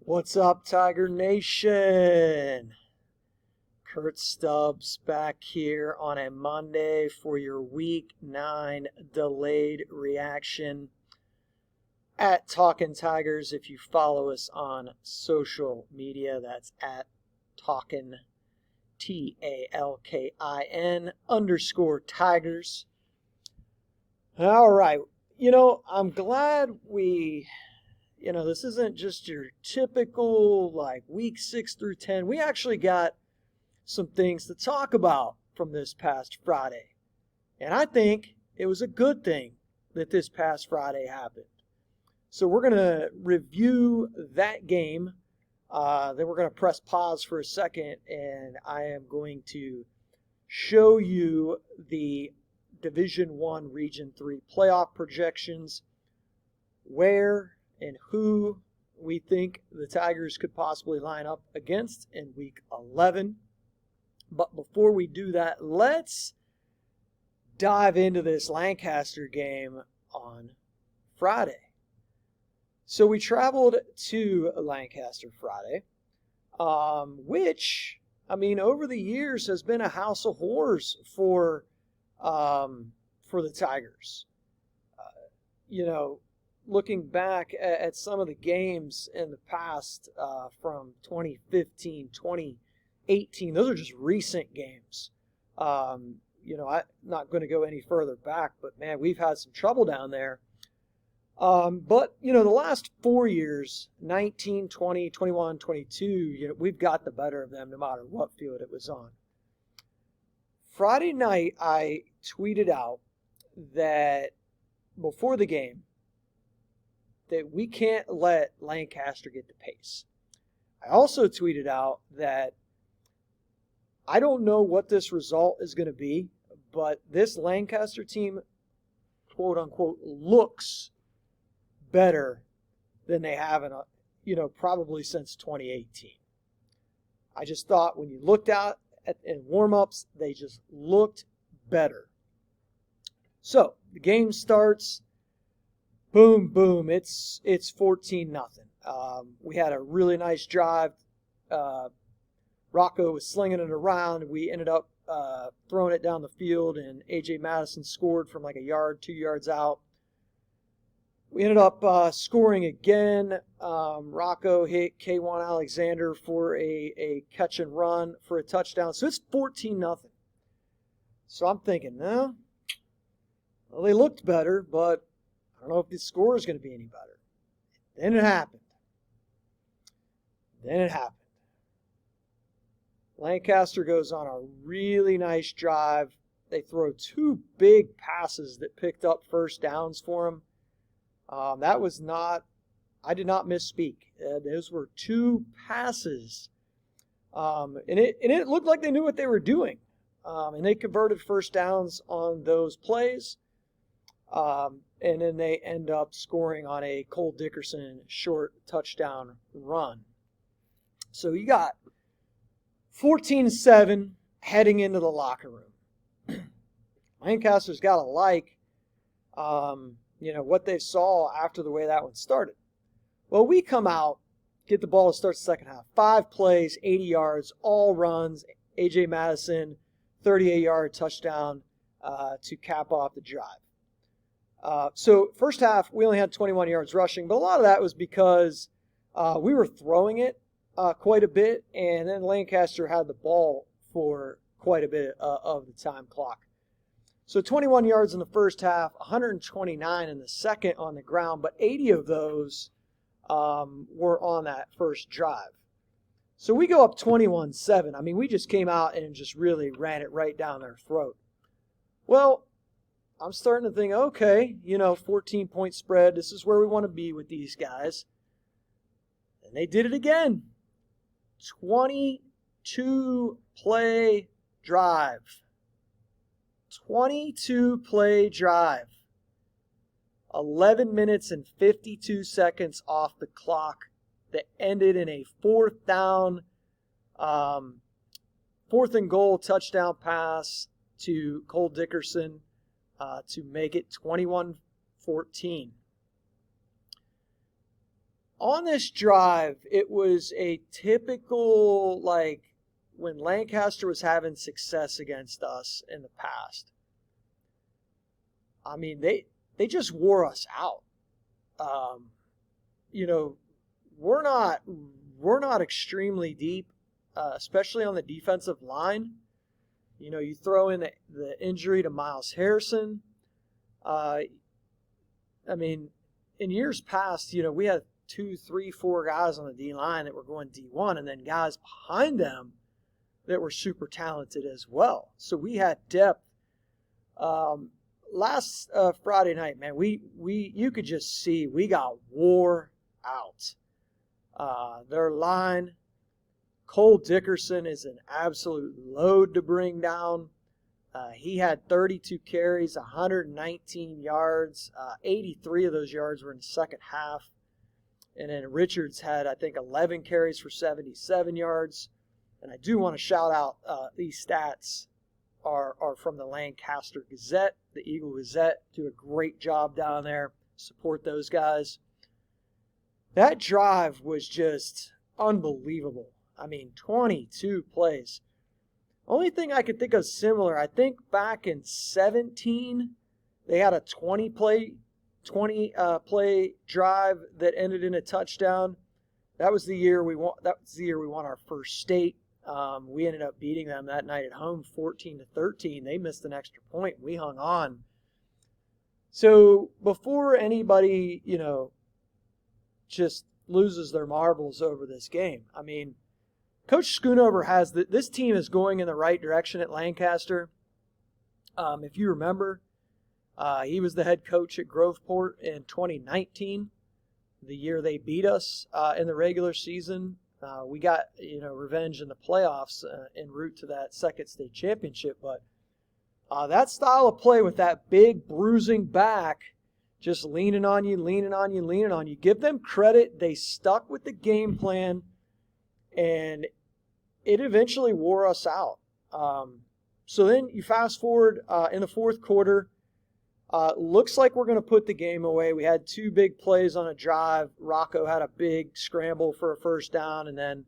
What's up, Tiger Nation? Kurt Stubbs back here on a Monday for your Week 9 delayed reaction at Talkin Tigers. If you follow us on social media, that's at Talkin, TALKIN _Tigers. All right. I'm glad this isn't just your typical week 6 through 10. We actually got some things to talk about from this past Friday. And I think it was a good thing that this past Friday happened. So we're going to review that game. Then we're going to press pause for a second, and I am going to show you the Division 1 Region 3 playoff projections, where and who we think the Tigers could possibly line up against in Week 11. But before we do that, let's dive into this Lancaster game on Friday. So we traveled to Lancaster Friday, which, over the years has been a house of horrors for the Tigers. Looking back at some of the games in the past from 2015, 2018, those are just recent games. I'm not going to go any further back, but man, we've had some trouble down there. But the last 4 years, 19, 20, 21, 22, we've got the better of them no matter what field it was on. Friday night, I tweeted out that before the game, that we can't let Lancaster get the pace. I also tweeted out that I don't know what this result is going to be, but this Lancaster team, quote unquote, looks better than they have probably since 2018. I just thought when you looked out in warm-ups, they just looked better. So the game starts. Boom, boom. It's 14-0. We had a really nice drive. Rocco was slinging it around. We ended up throwing it down the field, and A.J. Madison scored from a yard, 2 yards out. We ended up scoring again. Rocco hit K1 Alexander for a catch and run for a touchdown. So it's 14-0. So I'm thinking, no, well, they looked better, but I don't know if the score is going to be any better. Then it happened. Lancaster goes on a really nice drive. They throw 2 big passes that picked up first downs for them. I did not misspeak. Those were 2 passes. And it looked like they knew what they were doing. And they converted first downs on those plays. And then they end up scoring on a Cole Dickerson short touchdown run. So you got 14-7 heading into the locker room. Lancaster's got to what they saw after the way that one started. Well, we come out, get the ball to start the second half. 5 plays, 80 yards, all runs. A.J. Madison, 38-yard touchdown to cap off the drive. So first half, we only had 21 yards rushing, but a lot of that was because we were throwing it quite a bit, and then Lancaster had the ball for quite a bit of the time clock. So 21 yards in the first half, 129 in the second on the ground, but 80 of those were on that first drive. So we go up 21-7. We just came out and just really ran it right down their throat. Well, I'm starting to think, okay, 14-point spread. This is where we want to be with these guys. And they did it again. 22-play drive. 22-play drive. 11 minutes and 52 seconds off the clock that ended in a 4th and goal touchdown pass to Cole Dickerson. To make it 21-14. on this drive, it was a typical, like, when Lancaster was having success against us in the past. I mean, they just wore us out. You know, we're not extremely deep, especially on the defensive line. You know, you throw in the injury to Miles Harrison. I mean, in years past, you know, we had 2, 3, 4 guys on the D line that were going D1, and then guys behind them that were super talented as well. So we had depth. Last Friday night, man, you could just see we got wore out. Their line, Cole Dickerson is an absolute load to bring down. He had 32 carries, 119 yards. 83 of those yards were in the second half. And then Richards had, I think, 11 carries for 77 yards. And I do want to shout out these stats are from the Lancaster Gazette, the Eagle Gazette. Do a great job down there. Support those guys. That drive was just unbelievable. I mean, 22 plays. Only thing I could think of similar, I think back in 17, they had a 20 play drive that ended in a touchdown. That was the year we won. That was the year we won our first state. We ended up beating them that night at home, 14-13. They missed an extra point. We hung on. So before anybody, you know, just loses their marbles over this game, I mean, Coach Schoonover has this team is going in the right direction at Lancaster. If you remember, he was the head coach at Groveport in 2019, the year they beat us in the regular season. We got, you know, revenge in the playoffs en route to that second state championship. But that style of play with that big bruising back, just leaning on you, give them credit. They stuck with the game plan, and it eventually wore us out. So then you fast forward in the fourth quarter. Looks like we're going to put the game away. We had 2 big plays on a drive. Rocco had a big scramble for a first down, and then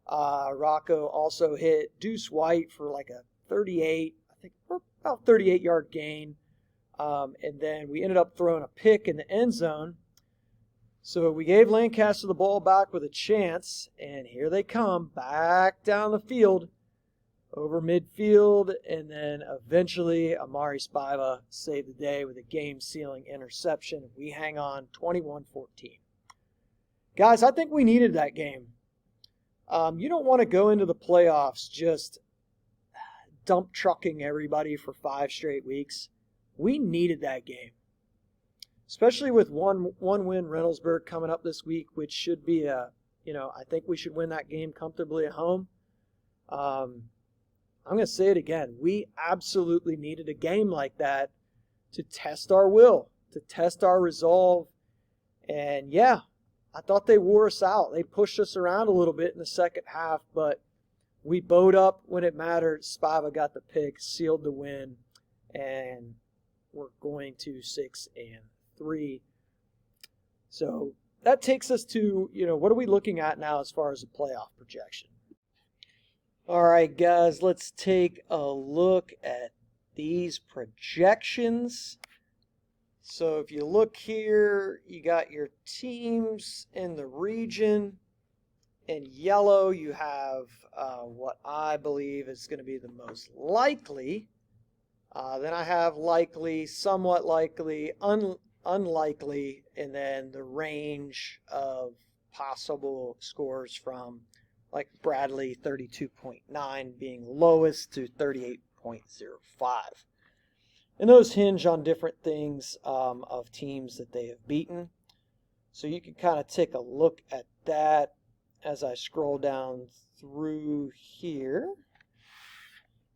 Rocco also hit Deuce White for like a 38, I think about 38-yard gain. And then we ended up throwing a pick in the end zone. So we gave Lancaster the ball back with a chance, and here they come back down the field over midfield, and then eventually Amari Spiva saved the day with a game-sealing interception. We hang on 21-14. Guys, I think we needed that game. You don't want to go into the playoffs just dump trucking everybody for 5 straight weeks. We needed that game, especially with one win Reynoldsburg coming up this week, which should be I think we should win that game comfortably at home. I'm going to say it again. We absolutely needed a game like that to test our will, to test our resolve. And yeah, I thought they wore us out. They pushed us around a little bit in the second half, but we bowed up when it mattered. Spiva got the pick, sealed the win, and we're going to 6-3. So that takes us to, what are we looking at now as far as the playoff projection? All right, guys, let's take a look at these projections. So if you look here, you got your teams in the region. In yellow, you have what I believe is going to be the most likely. Then I have likely, somewhat likely, unlikely, and then the range of possible scores from like Bradley 32.9 being lowest to 38.05. And those hinge on different things of teams that they have beaten. So you can kind of take a look at that as I scroll down through here.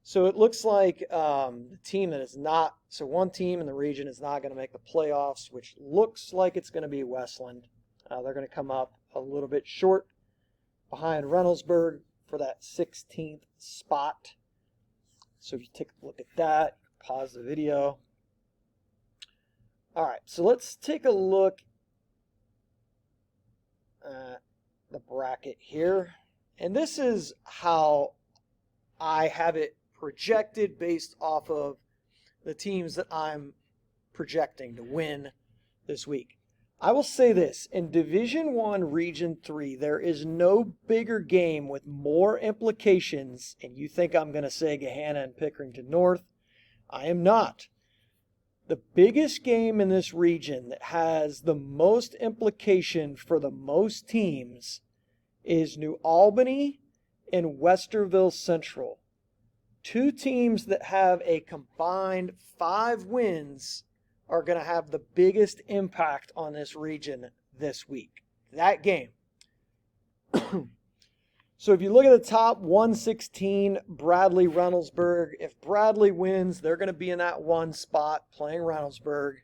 So it looks like the team that is not, so one team in the region is not going to make the playoffs, which looks like it's going to be Westland. They're going to come up a little bit short behind Reynoldsburg for that 16th spot. So if you take a look at that, pause the video. All right, so let's take a look the bracket here. And this is how I have it projected based off of the teams that I'm projecting to win this week. I will say this, in Division 1, Region 3, there is no bigger game with more implications, and you think I'm going to say Gahanna and Pickerington North. I am not. The biggest game in this region that has the most implication for the most teams is New Albany and Westerville Central. Two teams that have a combined 5 wins are going to have the biggest impact on this region this week. That game. So if you look at the top 116, Bradley, Reynoldsburg. If Bradley wins, they're going to be in that 1 spot playing Reynoldsburg.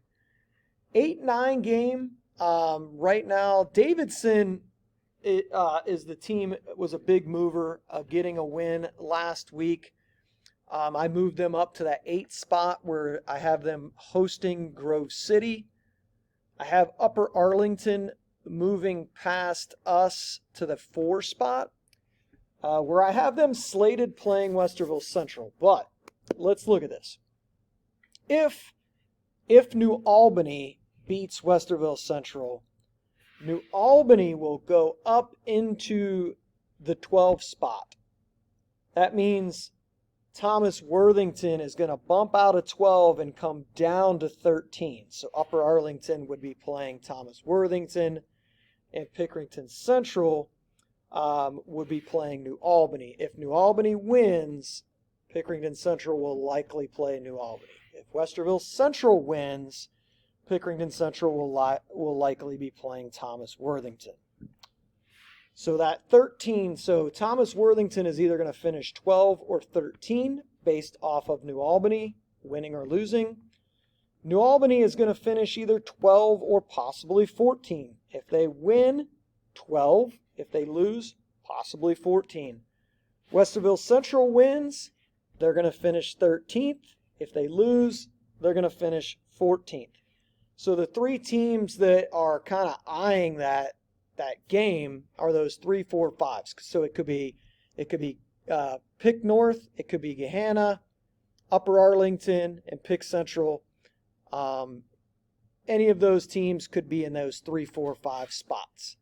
8-9 game. Right now, Davidson is the team, was a big mover of getting a win last week. I moved them up to that 8 spot where I have them hosting Grove City. I have Upper Arlington moving past us to the 4 spot, where I have them slated playing Westerville Central. But let's look at this. If New Albany beats Westerville Central, New Albany will go up into the 12 spot. That means Thomas Worthington is going to bump out of 12 and come down to 13. So Upper Arlington would be playing Thomas Worthington, and Pickerington Central would be playing New Albany. If New Albany wins, Pickerington Central will likely play New Albany. If Westerville Central wins, Pickerington Central will likely be playing Thomas Worthington. So that 13, so Thomas Worthington is either going to finish 12 or 13 based off of New Albany, winning or losing. New Albany is going to finish either 12 or possibly 14. If they win, 12. If they lose, possibly 14. Westerville Central wins, they're going to finish 13th. If they lose, they're going to finish 14th. So the 3 teams that are kind of eyeing that game are those 3, 4, 5s. So it could be Pick North, it could be Gahanna, Upper Arlington, and Pick Central. Any of those teams could be in those 3, 4, 5 spots.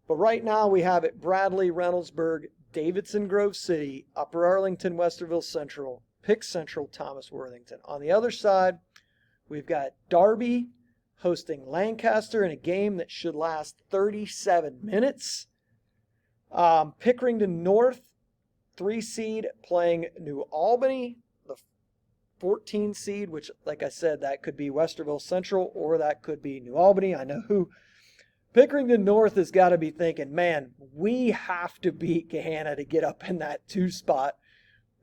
But right now we have it Bradley, Reynoldsburg, Davidson, Grove City, Upper Arlington, Westerville Central, Pick Central, Thomas Worthington. On the other side, we've got Darby hosting Lancaster in a game that should last 37 minutes. Pickerington North, 3 seed, playing New Albany, the 14 seed, which, like I said, that could be Westerville Central or that could be New Albany. I know who Pickerington North has got to be thinking, man, we have to beat Gahanna to get up in that 2 spot.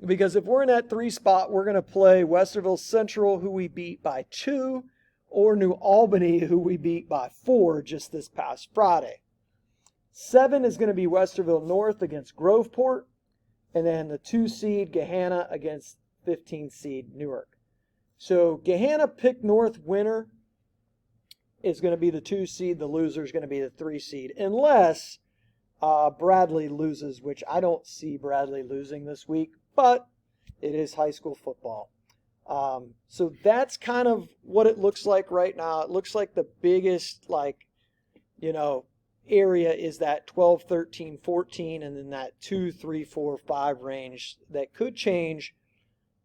Because if we're in that 3 spot, we're going to play Westerville Central, who we beat by 2, or New Albany, who we beat by 4 just this past Friday. 7 is going to be Westerville North against Groveport, and then the 2 seed Gahanna against 15 seed Newark. So Gahanna Pick North winner is going to be the 2 seed. The loser is going to be the 3 seed, unless Bradley loses, which I don't see Bradley losing this week, but it is high school football. So that's kind of what it looks like right now. It looks like the biggest, area is that 12, 13, 14, and then that 2, 3, 4, 5 range that could change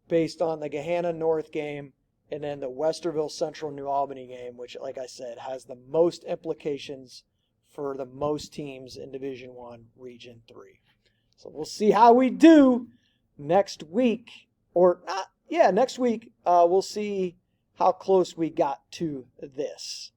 based on the Gahanna North game and then the Westerville Central New Albany game, which, like I said, has the most implications for the most teams in Division I, Region 3. So we'll see how we do next week, or not. Yeah, next week we'll see how close we got to this.